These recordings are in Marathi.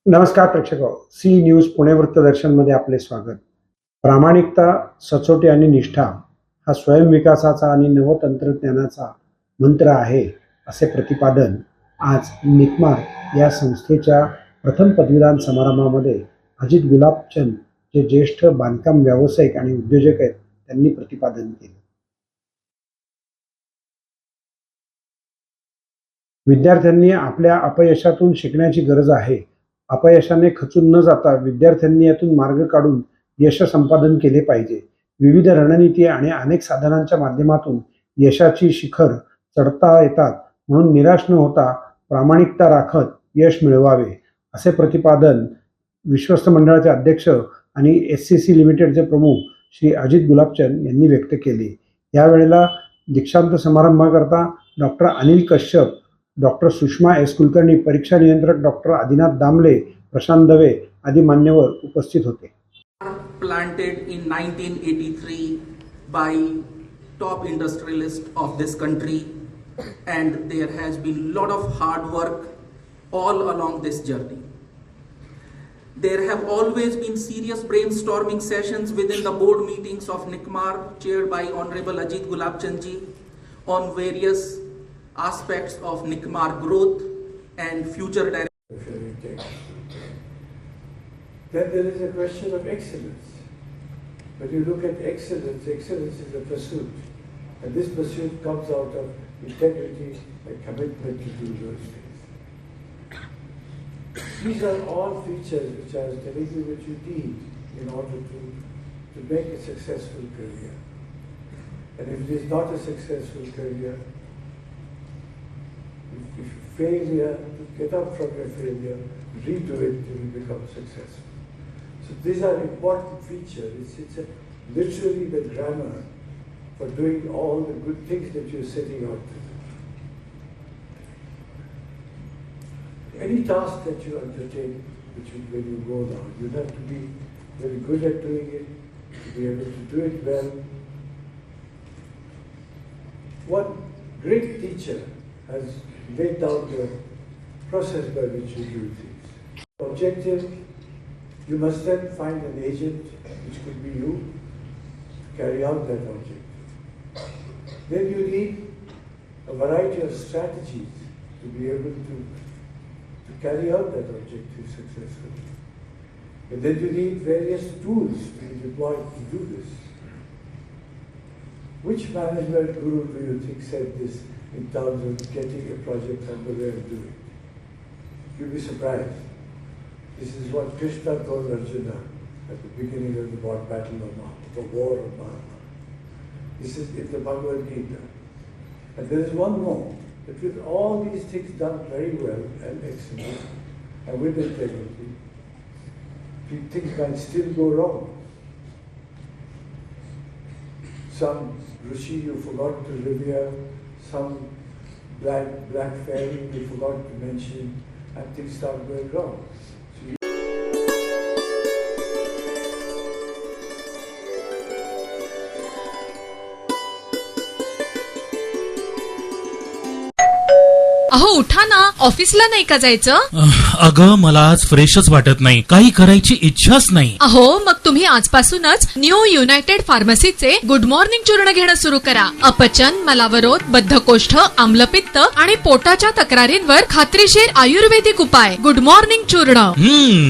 नमस्कार प्रेक्षक, सी न्यूज पुणे वृत्तदर्शनमध्ये आपले स्वागत. प्रामाणिकता, सचोटी आणि निष्ठा हा स्वयंविकासाचा आणि नवतंत्रज्ञानाचा मंत्र आहे, असे प्रतिपादन आज निकमार या संस्थेच्या प्रथम पदवीदान समारंभामध्ये अजित गुलाबचंद, जे ज्येष्ठ बांधकाम व्यावसायिक आणि उद्योजक आहेत, त्यांनी प्रतिपादन केले. विद्यार्थ्यांनी आपल्या अपयशातून शिकण्याची गरज आहे. अपयशाने खचून न जाता विद्यार्थ्यांनी यातून मार्ग काढून यश संपादन केले पाहिजे. विविध रणनीती आणि अनेक साधनांच्या माध्यमातून यशाची शिखर चढता येतात, म्हणून निराश न होता प्रामाणिकता राखत यश मिळवावे, असे प्रतिपादन विश्वस्त मंडळाचे अध्यक्ष आणि SCC लिमिटेडचे प्रमुख श्री अजित गुलाबचंद यांनी व्यक्त केले. यावेळेला दीक्षांत समारंभाकरता doctor Anil Kashyap, doctor Sushma S Kulkarni, परीक्षा नियंत्रक डॉक्टर आदिनाथ दामले, प्रशांत दवे आदी मान्यवर उपस्थित होते. Planted in 1983 by top industrialists of this country, and there has been a lot of hard work all along this journey. There have always been serious brainstorming sessions within the board meetings of NICMAR, chaired by Honorable Ajit Gulabchandji, on various aspects of NICMAR growth and future direction. Then there is a question of excellence. When you look at excellence, excellence is a pursuit. And this pursuit comes out of integrity and commitment to do those things. These are all features which I was telling you which you need in order to make a successful career. And if it is not a successful career, if you failure, to get up from your failure, redo it till you become successful. So these are important features. It's literally the grammar for doing all the good things that you're setting out to do. Any task that you undertake, when you go down, you have to be very good at doing it, to be able to do it well. One great teacher has laid down the process by which you do things. Objective, you must then find an agent, which could be you, to carry out that objective. Then you need a variety of strategies to be able to carry out that objective successfully. And then you need various tools to be deployed to do this. Which management guru do you think said this in terms of getting a project underway and doing it? You'll be surprised. This is what Krishna told Arjuna at the beginning of the battle of the war of Mahabharata. This is in the Bhagavad Gita. And there is one more, that with all these things done very well and excellent, and with integrity, things can still go wrong. Some Rishi you forgot to revere, some black fairy you forgot to mention, and things start going wrong. अहो उठा ना, ऑफिसला नाही का जायचं? अगं मला आज फ्रेशच वाटत नाही, काही करायची इच्छाच नाही. अहो मग तुम्ही आजपासूनच न्यू युनायटेड फार्मसीचे गुड मॉर्निंग चूर्ण घेणं सुरू करा. अपचन, मलावरोध, बद्धकोष्ठ, आम्लपित्त आणि पोटाच्या तक्रारींवर खात्रीशीर आयुर्वेदिक उपाय. गुड मॉर्निंग चूर्ण.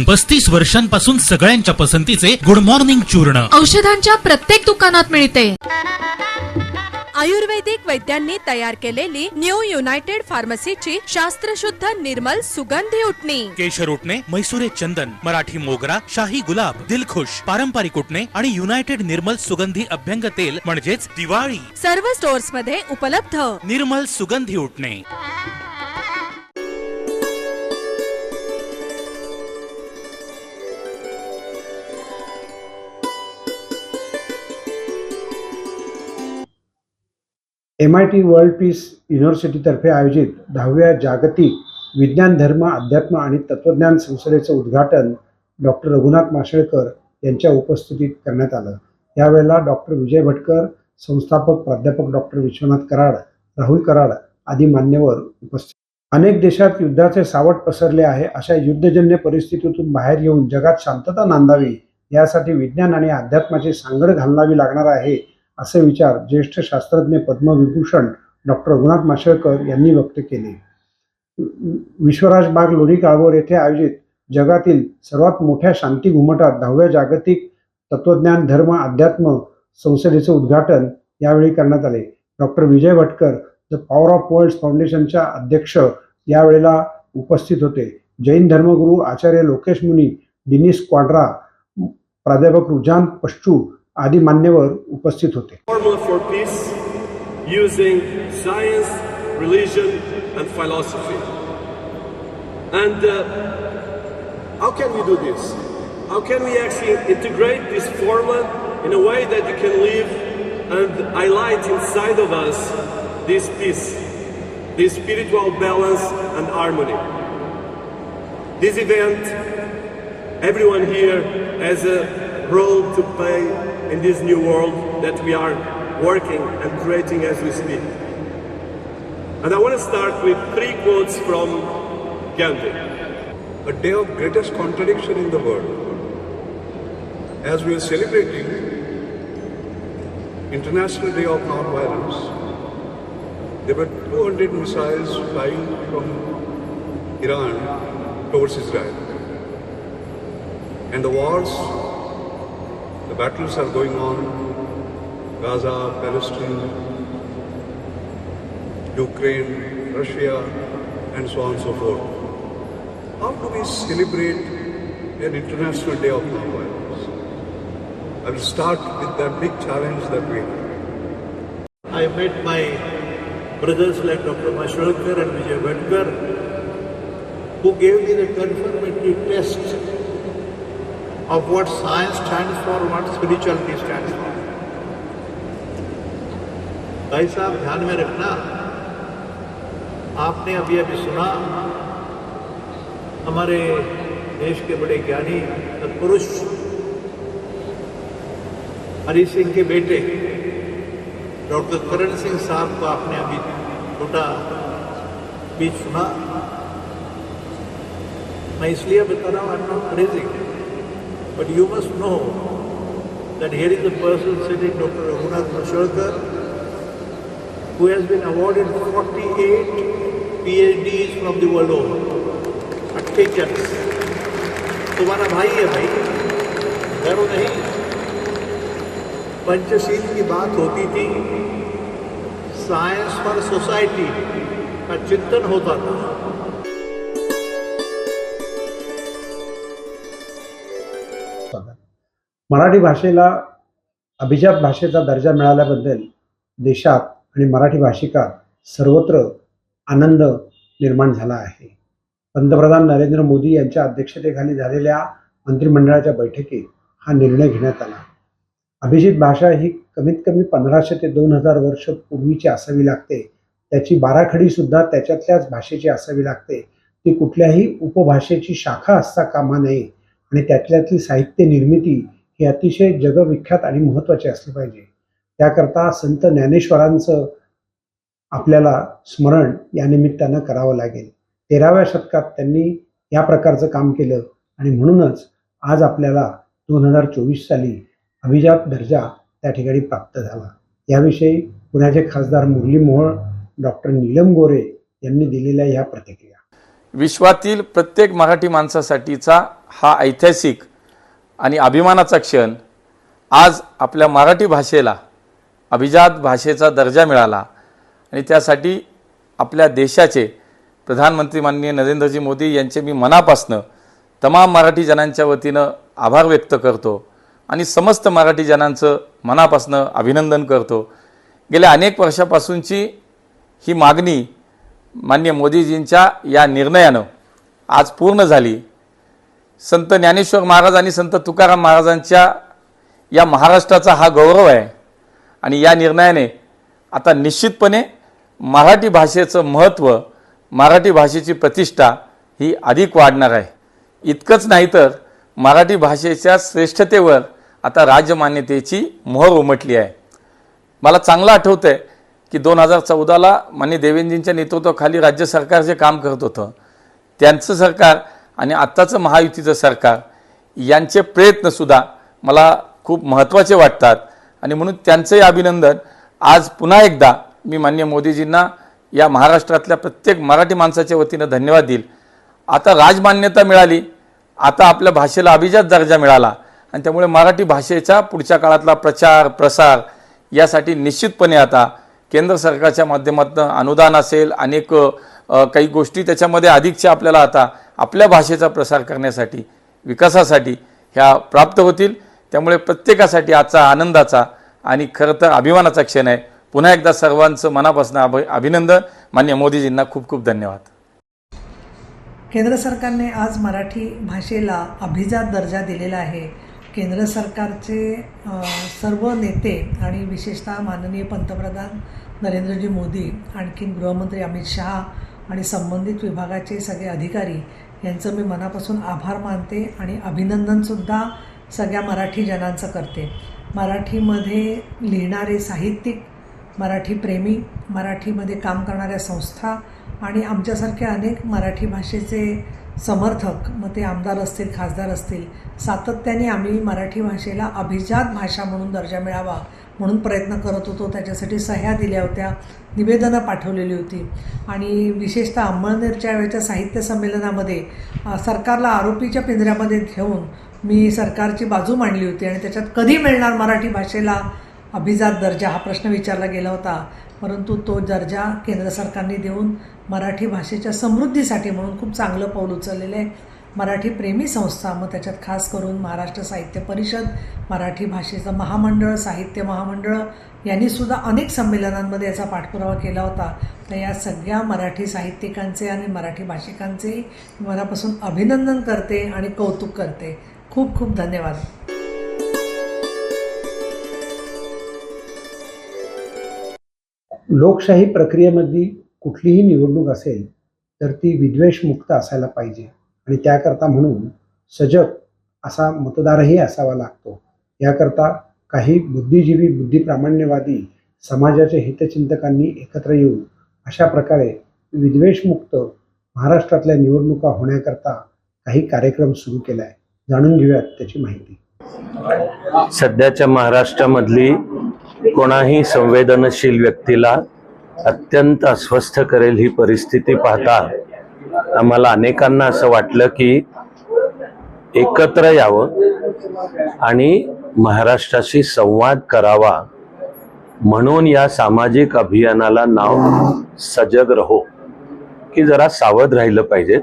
35 वर्षांपासून सगळ्यांच्या पसंतीचे गुड मॉर्निंग चूर्ण औषधांच्या प्रत्येक दुकानात मिळते. आयुर्वेदिक वैद्यांनी तयार केलेली न्यू युनायटेड फार्मसीची शास्त्रशुद्ध निर्मल सुगंधी उटणी. केशर उटणे, मैसुरे चंदन, मराठी मोगरा, शाही गुलाब, दिलखुश, पारंपरिक उटणे आणि युनायटेड निर्मल सुगंधी अभ्यंग तेल म्हणजेच दिवाळी. सर्व स्टोर्स मध्ये उपलब्ध. निर्मल सुगंधी उटणे. MIT वर्ल्ड पीस युनिव्हर्सिटीतर्फे आयोजित 10व्या जागतिक विज्ञान, धर्म, अध्यात्म आणि तत्वज्ञान संसदेचं उद्घाटन डॉक्टर रघुनाथ माशेलकर यांच्या उपस्थितीत करण्यात आलं. यावेळेला डॉक्टर विजय भटकर, संस्थापक प्राध्यापक डॉक्टर विश्वनाथ कराड, राहुल कराड आदी मान्यवर उपस्थित. अनेक देशात युद्धाचे सावट पसरले आहे. अशा युद्धजन्य परिस्थितीतून बाहेर येऊन जगात शांतता नांदावी यासाठी विज्ञान आणि अध्यात्माची सांगड घालावी लागणार आहे, असे विचार ज्येष्ठ शास्त्रज्ञ पद्मविभूषण डॉक्टर रघुनाथ माशेलकर यांनी व्यक्त केले. विश्वराज बाग लोणी काळभोर येथे आयोजित जगातील सर्वात मोठ्या शांती घुमटात 10व्या जागतिक तत्वज्ञान धर्म अध्यात्म संसदेचे उद्घाटन यावेळी करण्यात आले. Doctor Vijay Bhatkar the power of world फाउंडेशनच्या अध्यक्ष यावेळेला उपस्थित होते. जैन धर्मगुरू आचार्य लोकेश मुनी, डिनिस क्वाड्रा, प्राध्यापक रुझान पश्चू आदी मान्यवर उपस्थित होते. Formula for peace using science, religion, and philosophy. And how can we do this? How can we actually integrate this formula in a way that you can live and highlight inside of us this peace, this spiritual balance and harmony? This event, everyone here has a role to play in this new world that we are working and creating as we speak. And I want to start with 3 quotes from Gandhi. A day of greatest contradiction in the world. As we are celebrating International Day of Non-Violence, there were 200 missiles flying from Iran towards Israel. And the wars, the battles are going on, Gaza, Palestine, Ukraine, Russia, and so on and so forth. How do we celebrate an International Day of Non-Violence? I will start with that big challenge that we have. I met my brothers like Dr. Mashelkar and Vijay Bhatkar, who gave me the confirmatory test of what science stands for, what spirituality stands for. भाई साहब ध्यान में रखना, आपने अभी सुना हमारे देश के बड़े ज्ञानी सत्पुरुष हरि सिंह के बेटे डॉक्टर करण सिंह साहब को आपने अभी छोटा स्पीच सुना. मैं इसलिए बता रहा हूँ, I am not praising, but you must know that here is the person sitting, doctor Raghunath Mashelkar, who has been awarded 48 PhDs from the world over. 48. तुम्हारा भाई है भाई, डरो नहीं. पंचशील की बात होती थी, साइंस फॉर सोसाइटी का चिंतन होता था. मराठी भाषेला अभिजात भाषेचा दर्जा मिळाल्याबद्दल देशात आणि मराठी भाषिकात सर्वत्र आनंद निर्माण झाला आहे. पंतप्रधान नरेंद्र मोदी यांच्या अध्यक्षतेखाली झालेल्या मंत्रिमंडळाच्या बैठकीत हा निर्णय घेण्यात आला. अभिजित भाषा ही कमीत कमी 1500 ते 2000 वर्ष पूर्वीची असावी लागते. त्याची बाराखडी सुद्धा त्याच्यातल्याच भाषेची असावी लागते. ती कुठल्याही उपभाषेची शाखा असता कामा नये आणि त्यातल्यातली साहित्य निर्मिती ही अतिशय जगविख्यात आणि महत्त्वाची असली पाहिजे. त्याकरता संत ज्ञानेश्वरांचं आपल्याला स्मरण या निमित्तानं करावं लागेल. 13व्या शतकात त्यांनी या प्रकारचं काम केलं आणि म्हणूनच आज आपल्याला 2024 साली अभिजात दर्जा त्या ठिकाणी प्राप्त झाला. याविषयी पुण्याचे खासदार मुरली मोहोळ, डॉक्टर नीलम गोरे यांनी दिलेल्या या प्रतिक्रिया. विश्वातील प्रत्येक मराठी माणसासाठीचा हा ऐतिहासिक आणि अभिमानाचा क्षण. आज आपल्या मराठी भाषेला अभिजात भाषेचा दर्जा मिळाला आणि त्यासाठी आपल्या देशाचे प्रधानमंत्री माननीय नरेंद्रजी मोदी यांचे मी मनापासून तमाम मराठी जनांच्या वतीनं आभार व्यक्त करतो आणि समस्त मराठी जनांचं मनापासून अभिनंदन करतो. गेल्या अनेक वर्षापासूनची ही मागणी माननीय मोदीजींच्या या निर्णयानं आज पूर्ण झाली. संत ज्ञानेश्वर महाराज आणि संत तुकाराम महाराजांच्या या महाराष्ट्राचा हा गौरव आहे आणि या निर्णयाने आता निश्चितपणे मराठी भाषेचं महत्त्व, मराठी भाषेची प्रतिष्ठा ही अधिक वाढणार आहे. इतकंच नाही तर मराठी भाषेच्या श्रेष्ठतेवर आता राजमान्यतेची मोहर उमटली आहे. मला चांगलं आठवतं आहे की 2014ला माननीय देवेंद्रजींच्या नेतृत्वाखाली राज्य सरकार जे काम करत होतं त्यांचं सरकार आणि आत्ताचं महायुतीचं सरकार यांचे प्रयत्नसुद्धा मला खूप महत्त्वाचे वाटतात आणि म्हणून त्यांचंही अभिनंदन. आज पुन्हा एकदा मी माननीय मोदीजींना या महाराष्ट्रातल्या प्रत्येक मराठी माणसाच्या वतीनं धन्यवाद देईल. आता राजमान्यता मिळाली, आता आपल्या भाषेला अभिजात दर्जा मिळाला आणि त्यामुळे मराठी भाषेचा पुढच्या काळातला प्रचार प्रसार यासाठी निश्चितपणे आता केंद्र सरकारच्या माध्यमातून अनुदान असेल, अनेक काही गोष्टी त्याच्यामध्ये अधिकच्या आपल्याला आता आपल्या भाषेचा प्रसार करण्यासाठी विकासासाठी ह्या प्राप्त होतील. त्यामुळे प्रत्येकासाठी आजचा आनंदाचा आणि खरं तर अभिमानाचा क्षण आहे. पुन्हा एकदा सर्वांचं मनापासून अभिनंदन. माननीय मोदीजींना खूप खूप धन्यवाद. केंद्र सरकारने आज मराठी भाषेला अभिजात दर्जा दिलेला आहे. केंद्र सरकारचे सर्व नेते आणि विशेषतः माननीय पंतप्रधान नरेंद्रजी मोदी, आणखीन गृहमंत्री अमित शहा आणि संबंधित विभागाचे सगळे अधिकारी यांचं मी मनापासून आभार मानते आणि अभिनंदनसुद्धा सगळ्या मराठी जनांचं करते. मराठीमध्ये लिहिणारे साहित्यिक, मराठी प्रेमी, मराठीमध्ये काम करणाऱ्या संस्था आणि आमच्यासारखे अनेक मराठी भाषेचे समर्थक, मग ते आमदार असतील, खासदार असतील, सातत्याने आम्ही मराठी भाषेला अभिजात भाषा म्हणून दर्जा मिळावा म्हणून प्रयत्न करत होतो. त्याच्यासाठी सह्या दिल्या होत्या, निवेदनं पाठवलेली होती आणि विशेषतः अंमळनेरच्या वेळच्या साहित्य संमेलनामध्ये सरकारला आरोपीच्या पिंजऱ्यामध्ये घेऊन मी सरकारची बाजू मांडली होती आणि त्याच्यात कधी मिळणार मराठी भाषेला अभिजात दर्जा हा प्रश्न विचारला गेला होता. परंतु तो दर्जा केंद्र सरकारने देऊन मराठी भाषेच्या समृद्धीसाठी म्हणून खूप चांगलं पाऊल उचललेलं आहे. मराठी प्रेमी संस्था, मग त्याच्यात खास करून महाराष्ट्र साहित्य परिषद, मराठी भाषेचं महामंडळ, साहित्य महामंडळ यांनीसुद्धा अनेक संमेलनांमध्ये याचा पाठपुरावा केला होता. तर या सगळ्या मराठी साहित्यिकांचे आणि मराठी भाषिकांचे मनापासून अभिनंदन करते आणि कौतुक करते. खूप खूप धन्यवाद. लोकशाही प्रक्रियेमध्ये कुठलीही निवडणूक असेल तर ती विद्वेषमुक्त असायला पाहिजे आणि त्याकरता म्हणून सजग असा मतदारही असावा लागतो. याकरता काही बुद्धिजीवी, बुद्धिप्रामाण्यवादी समाजाच्या हितचिंतकांनी एकत्र येऊन अशा प्रकारे विद्वेषमुक्त महाराष्ट्रातल्या निवडणुका होण्याकरता काही कार्यक्रम सुरू केला आहे. जाणून घेऊयात त्याची माहिती. सध्याच्या महाराष्ट्रामधली कोणाही संवेदनशील व्यक्तीला अत्यंत अस्वस्थ करेल ही परिस्थिती पाहता आम्हाला अनेकांना असं वाटलं की एकत्र यावं आणि महाराष्ट्राशी संवाद करावा. म्हणून या सामाजिक अभियानाला नाव सजग रहो, की जरा सावध राहिलं पाहिजे.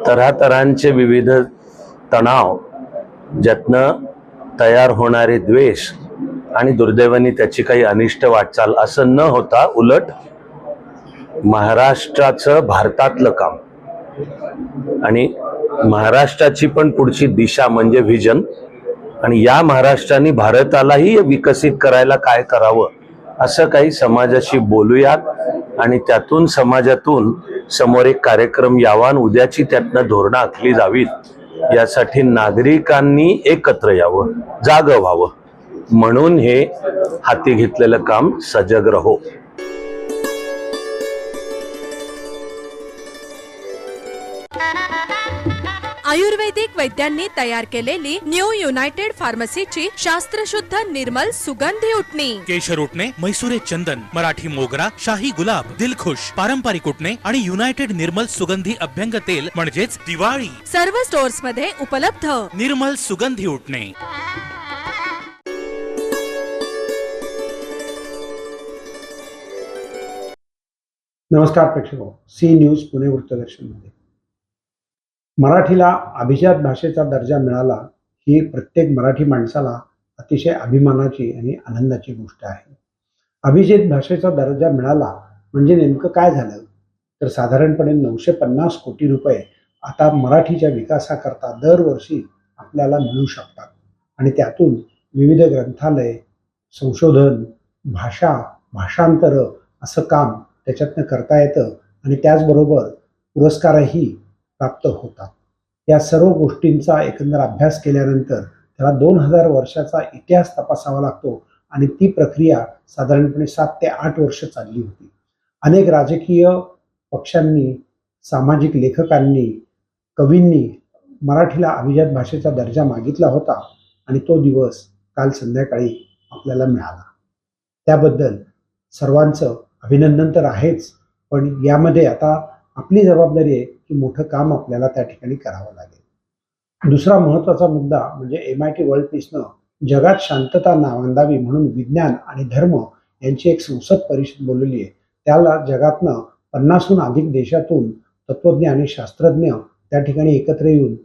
तऱ्हातऱ्हांचे विविध तणाव, ज्यातनं तयार होणारे द्वेष आणि दुर्दैवाने त्याची काही अनिष्ट वाटचाल असं न होता उलट महाराष्ट्राचं भारतातलं काम आणि महाराष्ट्राची पण पुढची दिशा म्हणजे व्हिजन आणि या महाराष्ट्राने भारतालाही विकसित करायला काय करावं असं काही समाजाशी बोलूयात आणि त्यातून समाजातून समोर एक कार्यक्रम यावा, उद्याची त्यातनं धोरणं आखली जावीत. यासाठी नागरिकांनी एकत्र यावं, जागं व्हावं. म्हणून हे हाती घेतलेलं काम सजग रहो. आयुर्वेदिक वैद्यांनी तयार केलेली न्यू युनायटेड फार्मसीची शास्त्रशुद्ध निर्मल सुगंधी उटणी. केशर उटणे, म्हैसुरे चंदन, मराठी मोगरा, शाही गुलाब, दिलखुश, पारंपरिक उटणे आणि युनायटेड निर्मल सुगंधी अभ्यंग तेल म्हणजेच दिवाळी. सर्व स्टोअर्स मध्ये उपलब्ध. निर्मल सुगंधी उटणे. नमस्कार प्रेक्षक, सी न्यूज पुणे वृत्तदर्शनमध्ये. मराठीला अभिजात भाषेचा दर्जा मिळाला ही प्रत्येक मराठी माणसाला अतिशय अभिमानाची आणि आनंदाची गोष्ट आहे. अभिजात भाषेचा दर्जा मिळाला म्हणजे नेमकं काय झालं तर साधारणपणे 950 कोटी रुपये आता मराठीच्या विकासाकरता दरवर्षी आपल्याला मिळू शकतात आणि त्यातून विविध ग्रंथालय, संशोधन, भाषा, भाषांतर असं काम त्याच्यातनं करता येतं आणि त्याचबरोबर पुरस्कारही प्राप्त होतात. या सर्व गोष्टींचा एकंदर अभ्यास केल्यानंतर त्याला 2000 वर्षाचा इतिहास तपासावा लागतो आणि ती प्रक्रिया साधारणपणे 7 ते 8 वर्ष चालली होती. अनेक राजकीय पक्षांनी, सामाजिक लेखकांनी, कवींनी मराठीला अभिजात भाषेचा दर्जा मागितला होता आणि तो दिवस काल संध्याकाळी आपल्याला मिळाला. त्याबद्दल सर्वांचं अभिनंदन तर आहेच, पण यामध्ये आता आपली जबाबदारी आहे की मोठं काम आपल्याला त्या ठिकाणी करावं लागेल. दुसरा महत्त्वाचा मुद्दा म्हणजे MIT वर्ल्ड पीसनं जगात शांतता नांदावी म्हणून विज्ञान आणि धर्म यांची एक संसद परिषद बोलवली आहे. त्याला जगातनं 50हून अधिक देशातून तत्त्वज्ञ आणि शास्त्रज्ञ त्या ठिकाणी एकत्र येऊन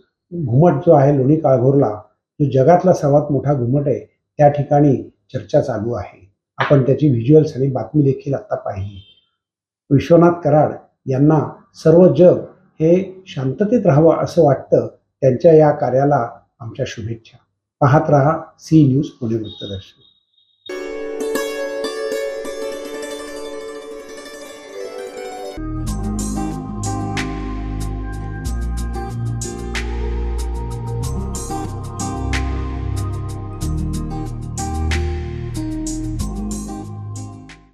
घुमट जो आहे लोणी काळभोरला, जो जगातला सर्वात मोठा घुमट आहे, त्या ठिकाणी चर्चा चालू आहे. आपण त्याची व्हिज्युअल्स आणि बातमी देखील आता पाहिली. विश्वनाथ कराड यांना सर्व जग हे शांततेत राहावं असं वाटतं. त्यांच्या या कार्याला आमच्या शुभेच्छा. पाहत रहा सी न्यूज पुणे वृत्तदर्शन.